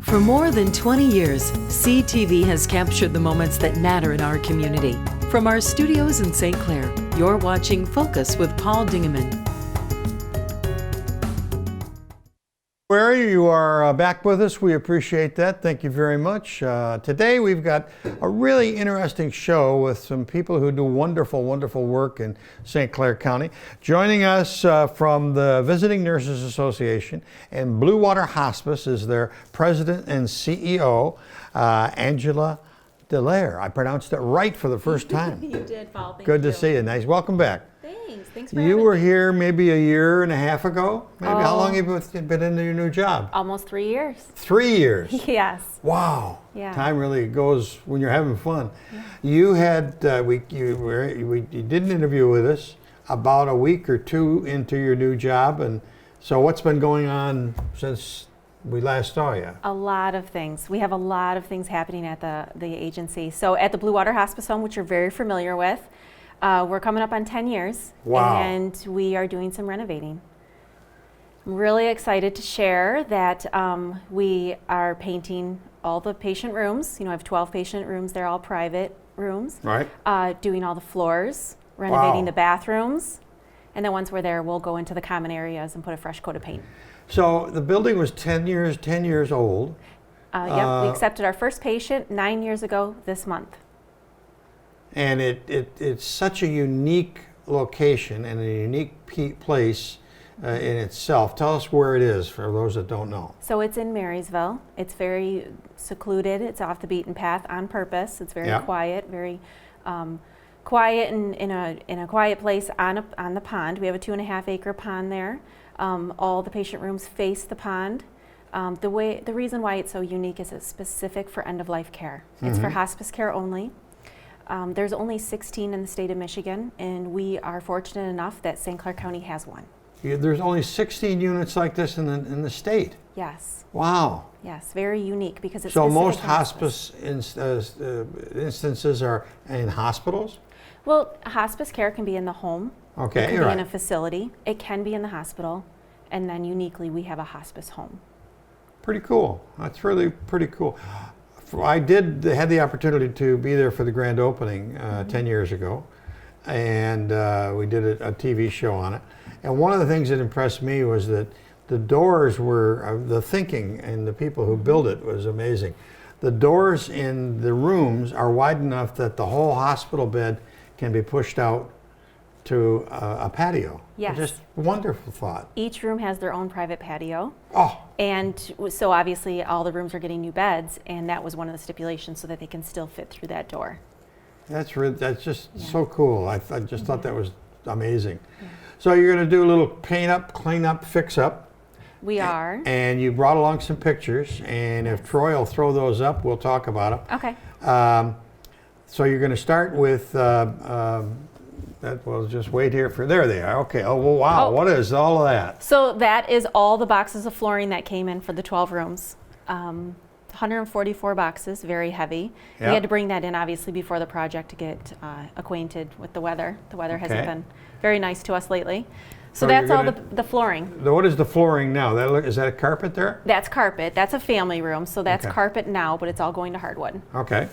For more than 20 years, CTV has captured the moments that matter in our community. From our studios in St. Clair, you're watching Focus with Paul Dingeman. Where you are back with us, we appreciate that. Thank you very much. Today we've got a really interesting show with some people who do wonderful, wonderful work in St. Clair County. Joining us from the Visiting Nurses Association and Blue Water Hospice is their president and CEO, Angela DeLaere. I pronounced it right for the first time. You did, Paul. Thank Good you. to see you. Nice. Welcome back. Thanks for You having were me. here maybe a year and a half ago. Maybe how Oh. long have you been into your new job? Almost 3 years. 3 years. Yes. Wow. Yeah. Time really goes when you're having fun. Yeah. You had you did an interview with us about a week or two into your new job, and so what's been going on since we last saw you? A lot of things. We have a lot of things happening at the agency. So at the Blue Water Hospice Home, which you're very familiar with, we're coming up on 10 years. Wow. And we are doing some renovating. I'm really excited to share that we are painting all the patient rooms. You know, I have 12 patient rooms. They're all private rooms. Right. Doing all the floors, renovating Wow. the bathrooms. And then once we're there, we'll go into the common areas and put a fresh coat of paint. So the building was 10 years old. Yep, we accepted our first patient 9 years ago this month. And it's such a unique location and a unique place in itself. Tell us where it is for those that don't know. So it's in Marysville. It's very secluded. It's off the beaten path on purpose. It's very quiet, very quiet and in a quiet place on the pond. We have a 2.5 acre pond there. All the patient rooms face the pond. The reason why it's so unique is it's specific for end of life care. It's for hospice care only. There's only 16 in the state of Michigan, and we are fortunate enough that St. Clair County has one. There's only 16 units like this in the state. Yes. Wow. Yes, very unique because it's so specific most to hospice instances are in hospitals? Well, hospice care can be in the home. Okay, it can be right. in a facility. It can be in the hospital, and then uniquely we have a hospice home. Pretty cool. That's really pretty cool. I had the opportunity to be there for the grand opening 10 years ago, and we did a TV show on it. And one of the things that impressed me was that the doors were, the thinking and the people who built it was amazing. The doors in the rooms are wide enough that the whole hospital bed can be pushed out to a patio. Yes. Just wonderful thought. Each room has their own private patio. Oh. And so obviously all the rooms are getting new beds, and that was one of the stipulations so that they can still fit through that door. That's just so cool. I just thought that was amazing. Yeah. So you're going to do a little paint up, clean up, fix up. We are. And you brought along some pictures, and if Troy will throw those up, we'll talk about them. Okay. So you're going to start with we'll just wait here for, there they are. Okay, oh well, wow, what is all of that? So that is all the boxes of flooring that came in for the 12 rooms. 144 boxes, very heavy. Yep. We had to bring that in obviously before the project to get acquainted with the weather. The weather hasn't been very nice to us lately. So that's all the flooring. What is the flooring now? Is that a carpet there? That's carpet. That's a family room, so that's carpet now, but it's all going to hardwood. Okay.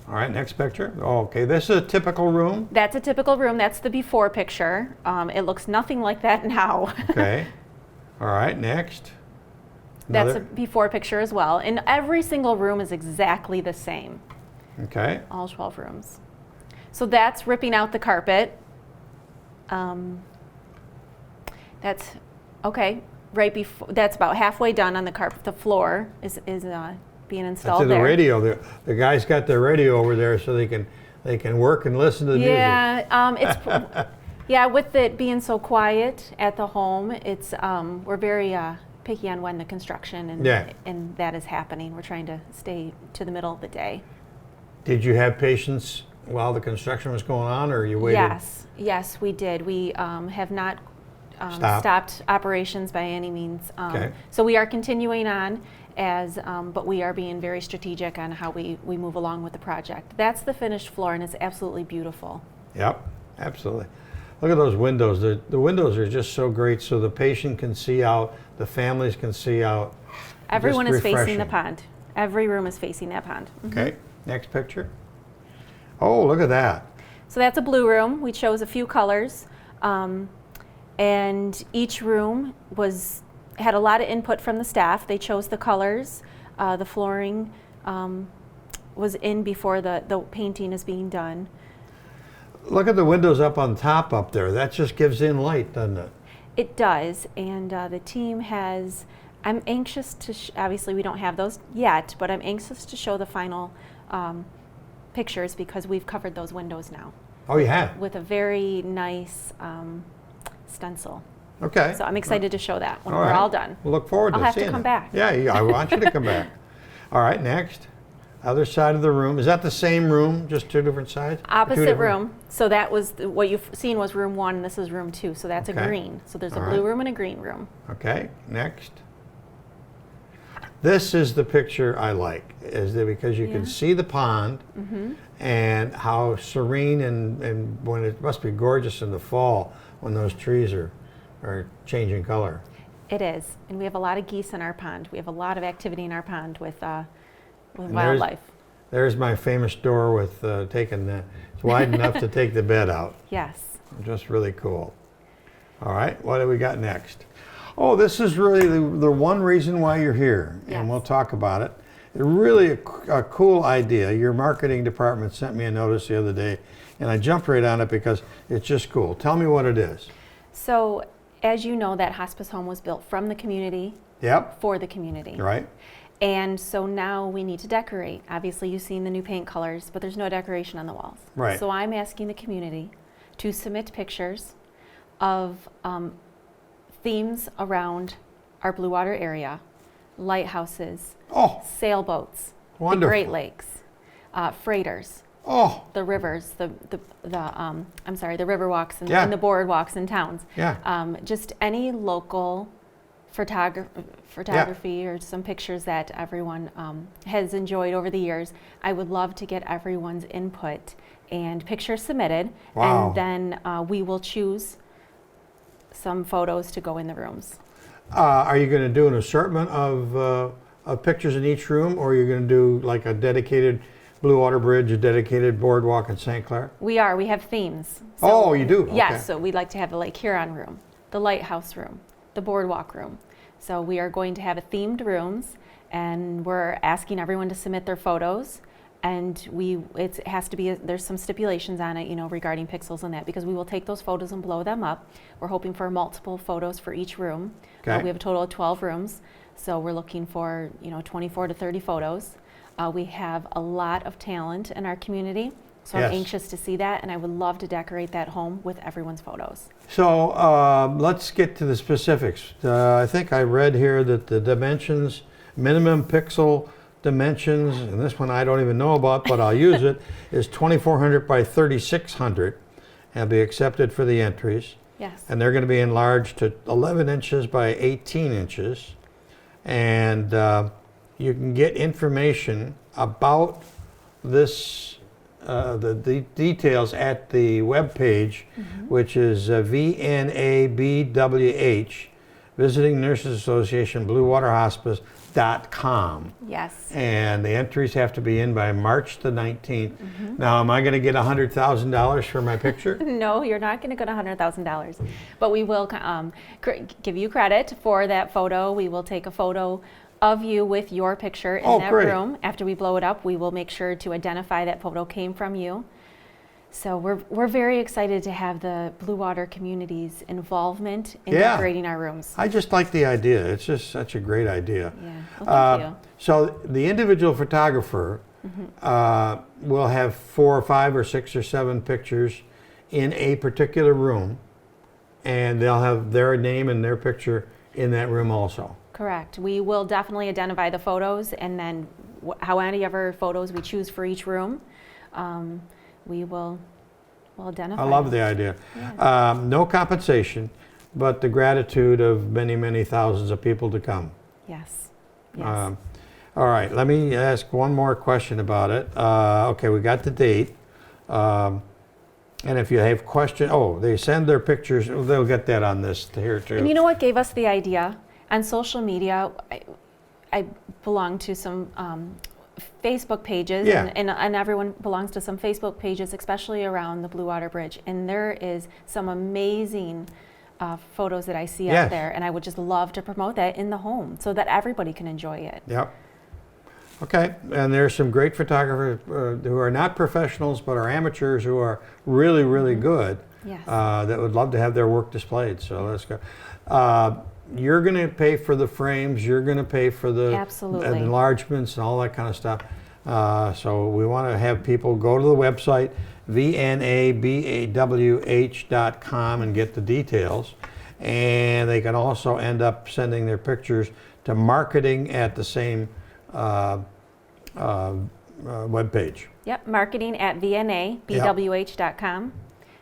All right, next picture. Oh, okay, this is a typical room. That's a typical room. That's the before picture. It looks nothing like that now. Okay. All right, next. That's a before picture as well. And every single room is exactly the same. Okay. All 12 rooms. So that's ripping out the carpet. That's okay. Right before, that's about halfway done on the carpet. The floor is being installed That's there. the radio. The guys got their radio over there so they can work and listen to the music. Yeah, yeah. With it being so quiet at the home, it's we're very picky on when the construction and that is happening. We're trying to stay to the middle of the day. Did you have patients while the construction was going on, or you waited? Yes, we did. We have not stopped operations by any means. So we are continuing on but we are being very strategic on how we move along with the project. That's the finished floor, and it's absolutely beautiful. Yep, absolutely. Look at those windows. The windows are just so great, so the patient can see out, the families can see out. Everyone just is facing the refreshing. pond. Every room is facing that pond. Okay, next picture. Oh, look at that. So that's a blue room. We chose a few colors, and each room had a lot of input from the staff. They chose the colors. The flooring was in before the painting is being done. Look at the windows up on top up there. That just gives in light, doesn't it? It does, and the team has. I'm anxious to. Obviously, we don't have those yet, but I'm anxious to show the final pictures because we've covered those windows now Oh, you have? with a very nice stencil. Okay. So I'm excited to show that when All we're right. all done. We'll look forward to I'll have to seeing come it. back. Yeah, I want you to come back. All right, next. Other side of the room. Is that the same room, just two different sides? Two Opposite different- room. So that was what you've seen was room 1. This is room 2. So that's Okay. a green. So there's a All blue right. room and a green room. Okay, next. This is the picture I like, because you can Yeah. see the pond and how serene and when it must be gorgeous in the fall when those trees are changing color. It is, and we have a lot of geese in our pond. We have a lot of activity in our pond with And wildlife. There's my famous door with it's wide enough to take the bed out. Yes. Just really cool. All right, what do we got next? Oh, this is really the one reason why you're here, and Yes. we'll talk about it. Really a cool idea. Your marketing department sent me a notice the other day, and I jumped right on it because it's just cool. Tell me what it is. So, as you know, that hospice home was built from the community Yep, for the community. right. And so now we need to decorate. Obviously, you've seen the new paint colors, but there's no decoration on the walls. Right. So I'm asking the community to submit pictures of themes around our Blue Water area, lighthouses, Oh, sailboats, the wonderful. Great Lakes, freighters, Oh, the rivers, the river walks and, Yeah. and the boardwalks in towns. yeah. Just any local photography or some pictures that everyone has enjoyed over the years. I would love to get everyone's input and pictures submitted, Wow. and then we will choose some photos to go in the rooms. Are you going to do an assortment of pictures in each room, or are you going to do like a dedicated Blue Water Bridge, a dedicated boardwalk in St. Clair? We have themes. Oh, you do? Yes, Okay. so we'd like to have the Lake Huron room, the lighthouse room, the boardwalk room. So we are going to have a themed rooms, and we're asking everyone to submit their photos. And it has to be, there's some stipulations on it, regarding pixels and that, because we will take those photos and blow them up. We're hoping for multiple photos for each room. Okay. We have a total of 12 rooms, so we're looking for, 24 to 30 photos. We have a lot of talent in our community, so Yes. I'm anxious to see that, and I would love to decorate that home with everyone's photos. So let's get to the specifics. I think I read here that the dimensions, minimum pixel dimensions, and this one I don't even know about, but I'll use it, is 2400 by 3600 and be accepted for the entries. Yes. And they're going to be enlarged to 11 inches by 18 inches. And you can get information about this, the details at the webpage, which is VNABWH, Visiting Nurses Association Blue Water Hospice.com. Yes. And the entries have to be in by March the 19th. Now, am I going to get $100,000 for my picture? No, you're not going to go to $100,000, but we will give you credit for that photo. We will take a photo of you with your picture in that great. room. After we blow it up, we will make sure to identify that photo came from you. So we're very excited to have the Blue Water community's involvement in Yeah. decorating our rooms. I just like the idea. It's just such a great idea. Yeah. Well, thank you. So the individual photographer will have 4 or 5 or 6 or 7 pictures in a particular room, and they'll have their name and their picture in that room also. Correct. We will definitely identify the photos, and then however photos we choose for each room, we'll identify. I love the idea. Yeah. No compensation, but the gratitude of many, many thousands of people to come. Yes. Yes. All right, let me ask one more question about it. Okay, we got the date. And if you have questions, they send their pictures, they'll get that on this here too. And you know what gave us the idea? On social media, I belong to some Facebook pages, Yeah. and everyone belongs to some Facebook pages, especially around the Blue Water Bridge. And there is some amazing photos that I see Yes. out there, and I would just love to promote that in the home so that everybody can enjoy it. Yep. Okay, and there's some great photographers who are not professionals but are amateurs who are really, really good. Yes. That would love to have their work displayed. So let's go. You're going to pay for the frames. You're going to pay for the Absolutely. enlargements and all that kind of stuff. So we want to have people go to the website vnabawh.com and get the details. And they can also end up sending their pictures to marketing at the same webpage. Yep, marketing at vnabawh.com,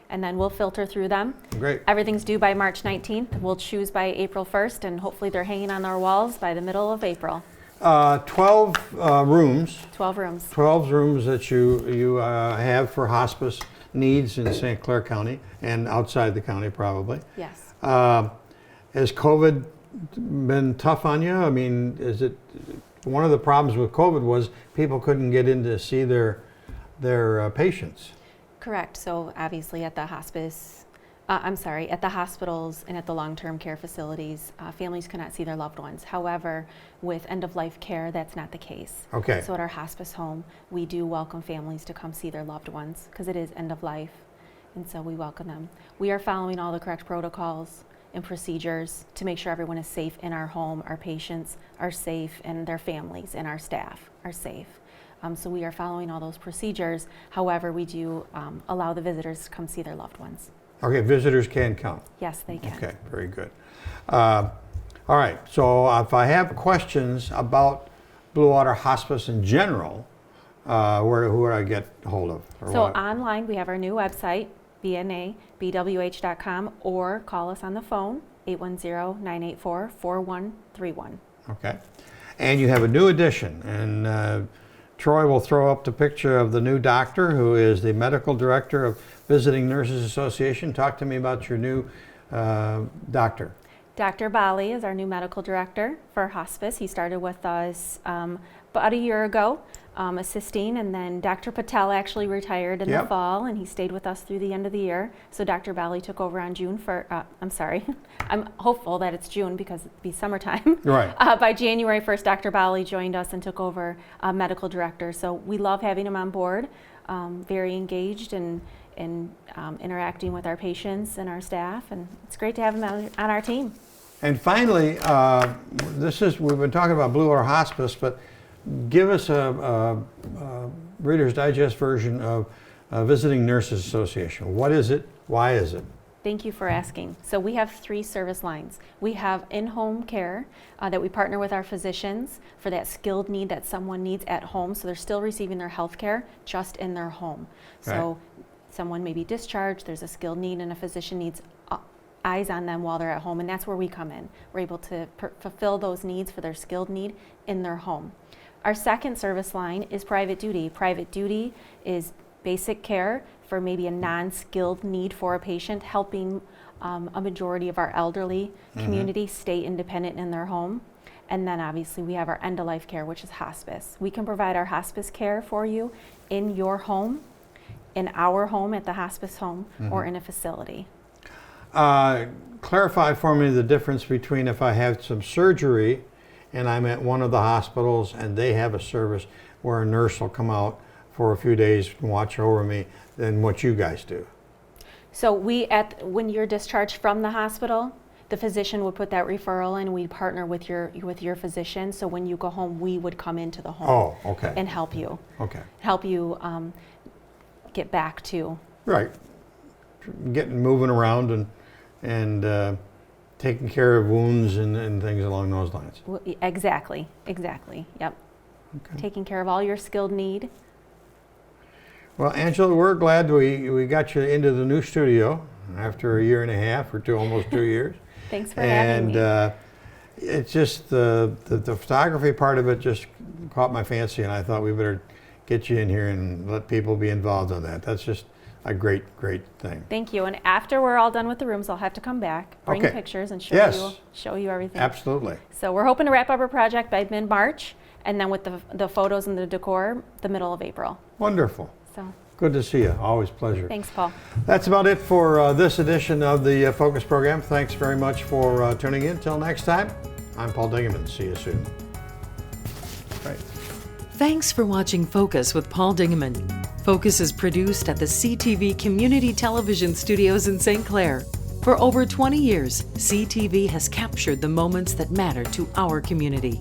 and then we'll filter through them. Great. Everything's due by March 19th. We'll choose by April 1st, and hopefully they're hanging on our walls by the middle of April. 12 rooms. 12 rooms. 12 rooms that you have for hospice needs in St. Clair County and outside the county probably. Yes. Has COVID been tough on you? I mean, is it one of the problems with COVID was people couldn't get in to see their patients? Correct. So obviously at the hospice, at the hospitals and at the long-term care facilities, families could not see their loved ones. However, with end-of-life care, that's not the case. Okay. So at our hospice home, we do welcome families to come see their loved ones because it is end of life, and so we welcome them. We are following all the correct protocols and procedures to make sure everyone is safe in our home, our patients are safe, and their families and our staff are safe. So we are following all those procedures. However, we do allow the visitors to come see their loved ones. Okay, visitors can come. Yes, they can. Okay, very good. All right, so if I have questions about Blue Water Hospice in general, who would I get hold of? So online, we have our new website, vnabawh.com, or call us on the phone, 810-984-4131. Okay. And you have a new addition, and Troy will throw up the picture of the new doctor who is the medical director of Visiting Nurses Association. Talk to me about your new doctor. Dr. Bali is our new medical director for hospice. He started with us about a year ago, assisting, and then Dr. Patel actually retired in the fall, and he stayed with us through the end of the year. So Dr. Bali took over on June I'm hopeful that it's June because it'd be summertime. Right. By January 1st, Dr. Bali joined us and took over medical director. So we love having him on board, very engaged and interacting with our patients and our staff, and it's great to have him on our team. And finally, we've been talking about Blue Water Hospice, but give us a Reader's Digest version of Visiting Nurses Association. What is it? Why is it? Thank you for asking. So we have 3 service lines. We have in-home care that we partner with our physicians for that skilled need that someone needs at home, so they're still receiving their health care just in their home. So someone may be discharged, there's a skilled need, and a physician needs eyes on them while they're at home, and that's where we come in. We're able to fulfill those needs for their skilled need in their home. Our second service line is private duty. Private duty is basic care for maybe a non-skilled need for a patient, helping a majority of our elderly community stay independent in their home. And then obviously we have our end-of-life care, which is hospice. We can provide our hospice care for you in your home, in our home at the hospice home, or in a facility. Clarify for me the difference between if I have some surgery and I'm at one of the hospitals and they have a service where a nurse will come out for a few days and watch over me, than what you guys do. So when you're discharged from the hospital, the physician would put that referral in, and we'd partner with your physician. So when you go home, we would come into the home and help you. Okay. Help you get back to. Right. Moving around and taking care of wounds and things along those lines. Exactly. Yep. Okay. Taking care of all your skilled need. Well, Angela, we're glad we got you into the new studio after a year and a half or almost 2 years. Thanks for having me. And it's just the photography part of it just caught my fancy, and I thought we better get you in here and let people be involved in that. That's just a great thing. Thank you. And after we're all done with the rooms, I'll have to come back, bring Okay. pictures, and Yes. show you everything. Absolutely. So we're hoping to wrap up our project by mid-March, and then with the photos and the decor, the middle of April. Wonderful. So Good to see you. Always a pleasure. thanks, Paul. That's about it for this edition of the Focus program. Thanks very much for tuning in. Till next time, I'm Paul Dingeman. See you soon. Right. Thanks for watching Focus with Paul Dingeman. Focus is produced at the CTV Community Television Studios in St. Clair. For over 20 years, CTV has captured the moments that matter to our community.